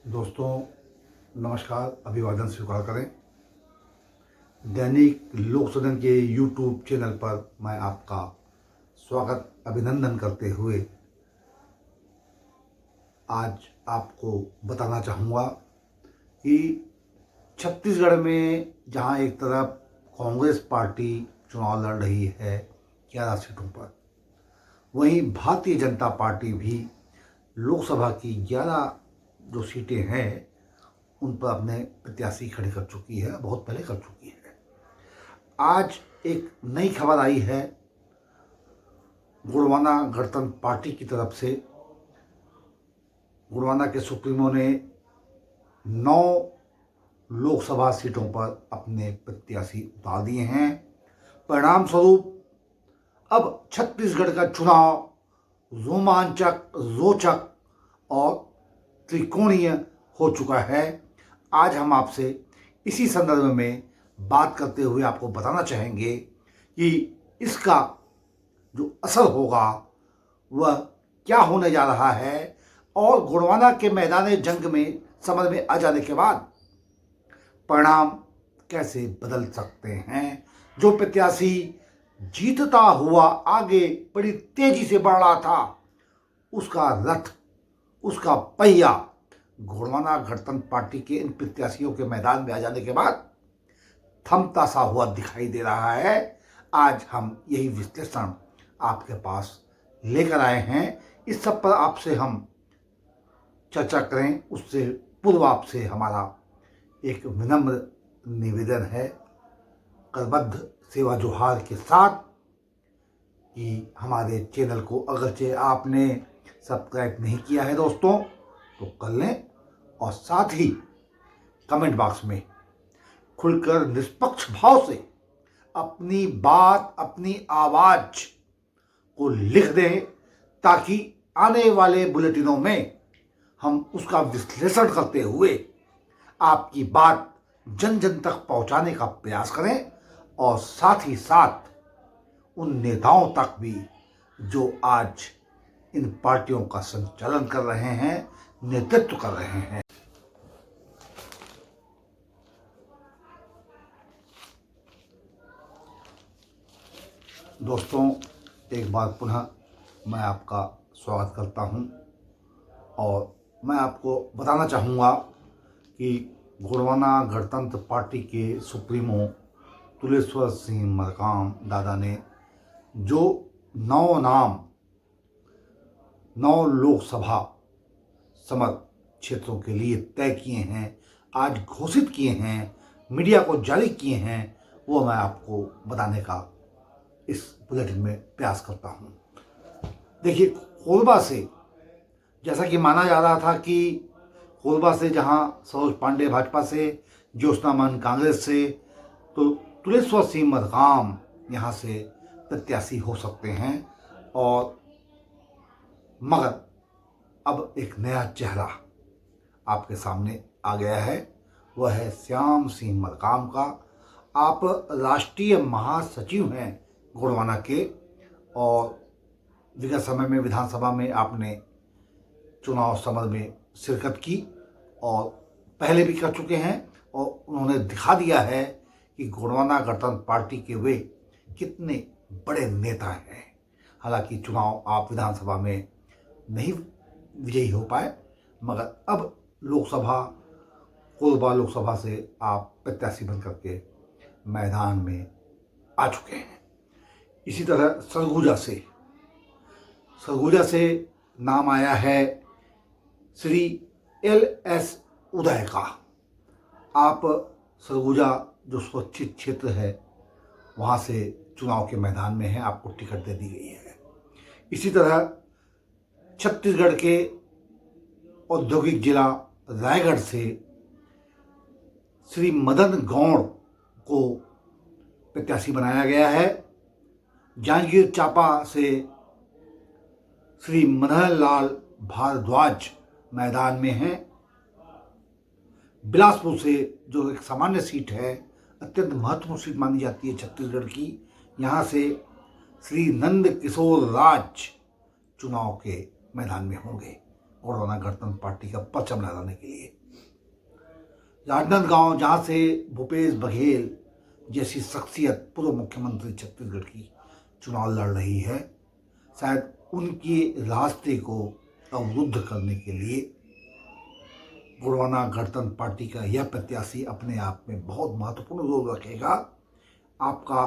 दोस्तों नमस्कार, अभिवादन स्वीकार करें। दैनिक लोक सदन के यूट्यूब चैनल पर मैं आपका स्वागत अभिनंदन करते हुए आज आपको बताना चाहूँगा कि छत्तीसगढ़ में जहाँ एक तरफ कांग्रेस पार्टी चुनाव लड़ रही है 11 सीटों पर, वहीं भारतीय जनता पार्टी भी लोकसभा की 11 जो सीटें हैं उन पर अपने प्रत्याशी खड़े कर चुकी है, बहुत पहले कर चुकी है। आज एक नई खबर आई है गोंडवाना गणतंत्र पार्टी की तरफ से। गोंडवाना के सुप्रीमो ने 9 लोकसभा सीटों पर अपने प्रत्याशी उतार दिए हैं। परिणाम स्वरूप अब छत्तीसगढ़ का चुनाव रोमांचक, रोचक और त्रिकोणीय हो चुका है। आज हम आपसे इसी संदर्भ में बात करते हुए आपको बताना चाहेंगे कि इसका जो असर होगा वह क्या होने जा रहा है और गोंडवाना के मैदान जंग में समझ में आ जाने के बाद परिणाम कैसे बदल सकते हैं। जो प्रत्याशी जीतता हुआ आगे बड़ी तेजी से बढ़ रहा था, उसका रथ, उसका पहिया गोंडवाना गणतंत्र पार्टी के इन प्रत्याशियों के मैदान में आ जाने के बाद थमता सा हुआ दिखाई दे रहा है। आज हम यही विश्लेषण आपके पास लेकर आए हैं। इस सब पर आपसे हम चर्चा करें उससे पूर्व आपसे हमारा एक विनम्र निवेदन है, करबद्ध सेवा जोहार के साथ, कि हमारे चैनल को अगरचे आपने सब्सक्राइब नहीं किया है दोस्तों तो कर लें, और साथ ही कमेंट बॉक्स में खुलकर निष्पक्ष भाव से अपनी बात, अपनी आवाज को लिख दें, ताकि आने वाले बुलेटिनों में हम उसका विश्लेषण करते हुए आपकी बात जन जन तक पहुंचाने का प्रयास करें, और साथ ही साथ उन नेताओं तक भी जो आज इन पार्टियों का संचालन कर रहे हैं, नेतृत्व कर रहे हैं। दोस्तों एक बार पुनः मैं आपका स्वागत करता हूं, और मैं आपको बताना चाहूँगा कि गोंडवाना गणतंत्र पार्टी के सुप्रीमो तुलेश्वर सिंह मरकाम दादा ने जो 9 लोकसभा समर क्षेत्रों के लिए तय किए हैं, आज घोषित किए हैं, मीडिया को जारी किए हैं, वो मैं आपको बताने का इस बुलेटिन में प्रयास करता हूं। देखिए, कोरबा से, जैसा कि माना जा रहा था कि कोरबा से जहां सरोज पांडे भाजपा से, ज्योत्सना मान कांग्रेस से, तो तुलेश्वर सिंह मरकाम यहाँ से प्रत्याशी हो सकते हैं। और मगर अब एक नया चेहरा आपके सामने आ गया है, वह है श्याम सिंह मरकाम का। आप राष्ट्रीय महासचिव हैं गोंडवाना के, और विगत समय में विधानसभा में आपने चुनाव समर में शिरकत की और पहले भी कर चुके हैं, और उन्होंने दिखा दिया है कि गोंडवाना गणतंत्र पार्टी के वे कितने बड़े नेता हैं। हालांकि चुनाव आप विधानसभा में नहीं विजयी हो पाए, मगर अब कोरबा लोकसभा से आप प्रत्याशी बन करके मैदान में आ चुके हैं। इसी तरह सरगुजा से नाम आया है श्री LS उदय का। आप सरगुजा जो स्वच्छित क्षेत्र है वहाँ से चुनाव के मैदान में है, आपको टिकट दे दी गई है। इसी तरह छत्तीसगढ़ के औद्योगिक जिला रायगढ़ से श्री मदन गौड़ को प्रत्याशी बनाया गया है। जांजगीर चांपा से श्री मनहर लाल भारद्वाज मैदान में हैं। बिलासपुर से जो एक सामान्य सीट है, अत्यंत महत्वपूर्ण सीट मानी जाती है छत्तीसगढ़ की, यहाँ से श्री नंद किशोर राज चुनाव के मैदान में होंगे गोंडवाना गणतंत्र पार्टी का परचम लहराने के लिए। राजनांदगांव, जहाँ से भूपेश बघेल जैसी शख्सियत पूर्व मुख्यमंत्री छत्तीसगढ़ की चुनाव लड़ रही है, शायद उनके रास्ते को अवरुद्ध करने के लिए गोंडवाना गणतंत्र पार्टी का यह प्रत्याशी अपने आप में बहुत महत्वपूर्ण रोल रखेगा। आपका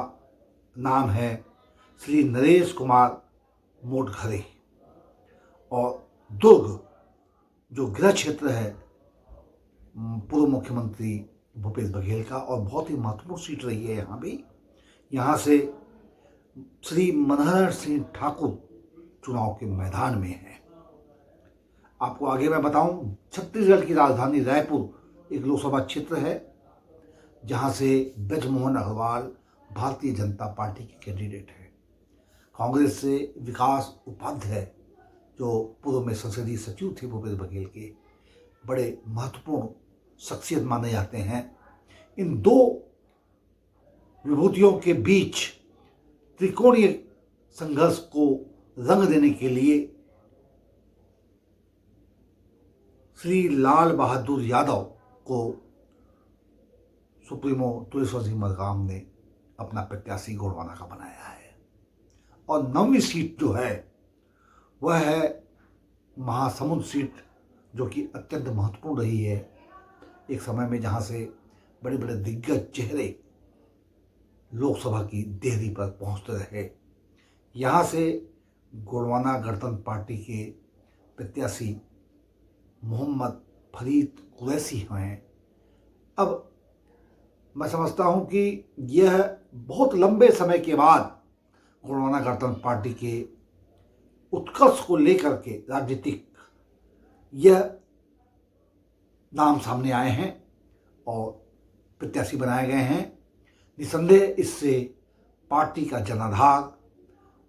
नाम है श्री नरेश कुमार मोटघरे, और दुर्ग जो गृह क्षेत्र है पूर्व मुख्यमंत्री भूपेश बघेल का, और बहुत ही महत्वपूर्ण सीट रही है यहाँ भी। यहाँ से श्री मनहर सिंह ठाकुर चुनाव के मैदान में है। आपको आगे मैं बताऊं, छत्तीसगढ़ की राजधानी रायपुर एक लोकसभा क्षेत्र है, जहां से ब्रजमोहन अग्रवाल भारतीय जनता पार्टी के कैंडिडेट हैं। कांग्रेस से विकास उपाध्याय, जो पूर्व में संसदीय सचिव थे भूपेश बघेल के, बड़े महत्वपूर्ण शख्सियत माने जाते हैं। इन दो विभूतियों के बीच त्रिकोणीय संघर्ष को रंग देने के लिए श्री लाल बहादुर यादव को सुप्रीमो तुलेश्वर सिंह मरकाम ने अपना प्रत्याशी गोंडवाना का बनाया है। और 9वीं सीट जो है वह है महासमुंद सीट, जो कि अत्यंत महत्वपूर्ण रही है एक समय में, जहां से बड़े बड़े दिग्गज चेहरे लोकसभा की देहरी पर पहुंचते रहे। यहाँ से गोंडवाना गणतंत्र पार्टी के प्रत्याशी मोहम्मद फरीद कुरैशी हैं। अब मैं समझता हूँ कि यह बहुत लंबे समय के बाद गोंडवाना गणतंत्र पार्टी के उत्कर्ष को लेकर के राजनीतिक यह नाम सामने आए हैं और प्रत्याशी बनाए गए हैं। निसंदेह इससे पार्टी का जनाधार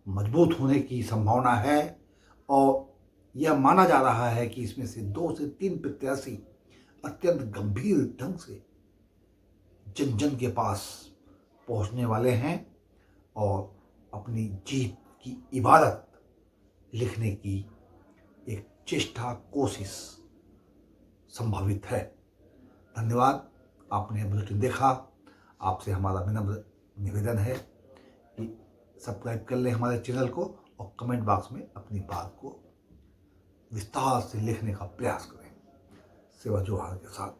मजबूत होने की संभावना है, और यह माना जा रहा है कि इसमें से 2 से 3 प्रत्याशी अत्यंत गंभीर ढंग से जन जन के पास पहुंचने वाले हैं और अपनी जीत की इबारत लिखने की एक चेष्टा, कोशिश संभावित है। धन्यवाद, आपने बुलेटिन देखा। आपसे हमारा विनम्र निवेदन है कि सब्सक्राइब कर लें हमारे चैनल को, और कमेंट बॉक्स में अपनी बात को विस्तार से लिखने का प्रयास करें। सेवा जोहार के साथ।